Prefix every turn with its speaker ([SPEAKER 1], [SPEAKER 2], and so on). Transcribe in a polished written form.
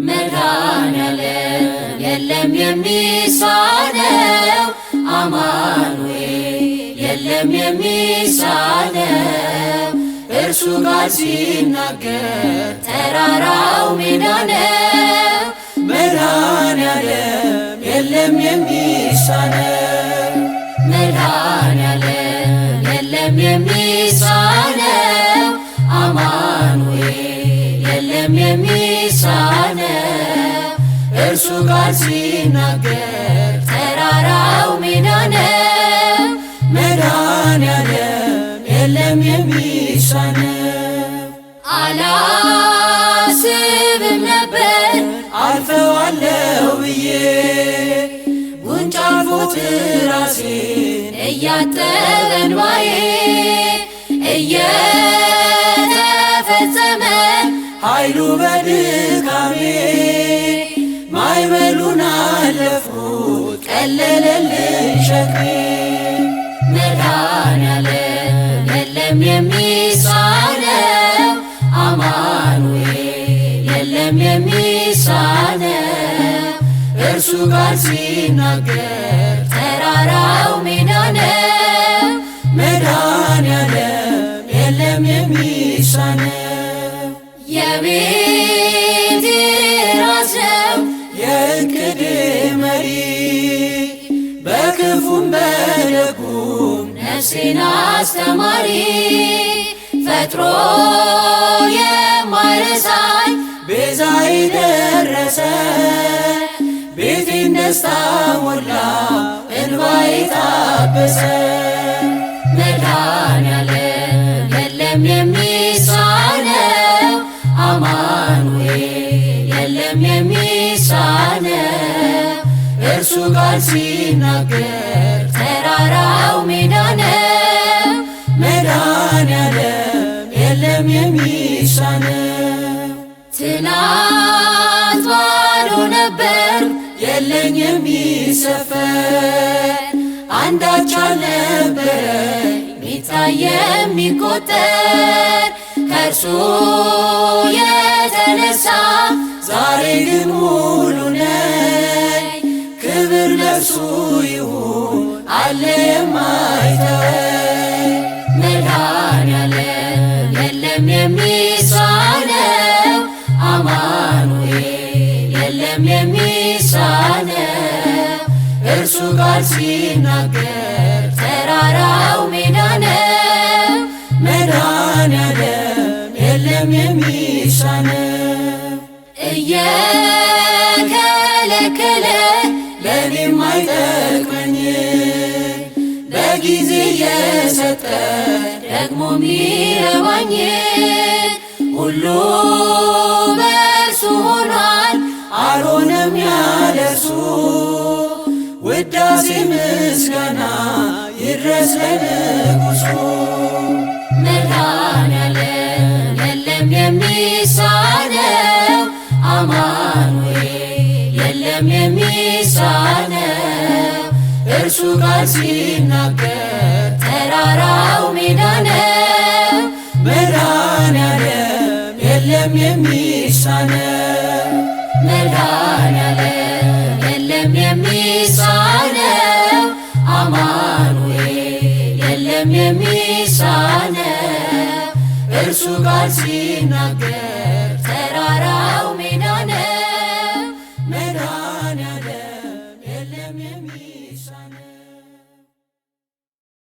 [SPEAKER 1] መድኃኔዓለም የለም የሚሳነው አማኑኤል የለም የሚሳነው እርሱ ጋር ሲናገር ተራራው ሜዳ ነው።
[SPEAKER 2] መድኃኔዓለም የለም የሚሳነው
[SPEAKER 1] መድኃኔዓለም የለም የሚሳነው አማኑኤል የለም የሚሳነው እርሱ ጋር ሲናገር ተራራው ሜዳ ነው።
[SPEAKER 2] መድኃኔዓለም የለም የሚሳነው
[SPEAKER 1] አላስብም ነበር
[SPEAKER 2] አልፈዋለሁ ብዬ
[SPEAKER 1] ጉንጭ አልፎት ራሴን እያጠበ እንባዬ እየተፈጸመ
[SPEAKER 2] ኃይሉ በድካሜ ማዕበሉን አለፍኩት ቀለለልኝ ሸክሜ።
[SPEAKER 1] መድኃኔዓለም የለም የሚሳነው አማኑኤል የለም የሚሳነው እርሱ ጋር ሲናገር ተራራው ሜዳ ነው።
[SPEAKER 2] መድኃኔዓለም የለም የሚሳነው
[SPEAKER 1] የቤቴ ራስ ነው
[SPEAKER 2] የዕቅዴ መሪ በክፉም በደጉም
[SPEAKER 1] ነፍሴን አስተማሪ ፈጥሮ የማይረሳኝ
[SPEAKER 2] ቤዛዬ ደረሰ ቤቴን ደስታ ሞላ እንባዬ ታበሰ።
[SPEAKER 1] መድኃኔዓለም የለም የሚሳነው አማኑኤል የለም የሚሳነው እርሱ ጋር ሲናገር ተራራው ሜዳ ነው።
[SPEAKER 2] መድኃኔዓለም የለም የሚሳነው
[SPEAKER 1] ትናንት ባዶ ነበር
[SPEAKER 2] የለኝ የሚሰፈር
[SPEAKER 1] አንዳች አልነበረኝ ሚታይ የሚቆጠር ከእርሱ የተነሳ
[SPEAKER 2] ዛሬ ግን ሙሉ ነኝ። ክብር ለእርሱ ይሁን አለ የማይተወኝ።
[SPEAKER 1] መድኃኔዓለም የለም የሚሳነው አማኑኤል የለም የሚሳነው እርሱ ጋር ሲናገር ተራራው ሜዳ ነው።
[SPEAKER 2] መድኃኔዓለም የለም የሚሳነው
[SPEAKER 1] እየከለከለ
[SPEAKER 2] ለእኔም አይጠቅመኝ በጊዜ የሰጠ
[SPEAKER 1] ደግሞ ሚረባኝ ሁሉ በእርሱ ሆኗል
[SPEAKER 2] አልሆነም ያለ እርሱ። ውዳሴ ምስጋና ይድረስ ለንጉሡ።
[SPEAKER 1] መድኃኔዓለም የለም የሚሳነው አማኑኤል የለም የሚሳነው እርሱ ጋር ሲናገር ተራራው ሜዳ ነው።
[SPEAKER 2] መድኃኔዓለም የለም የሚሳነው
[SPEAKER 1] መድኃኔዓለም የለም የሚሳነው አማኑኤል የለም የሚሳነው እርሱ ጋር ሲናገር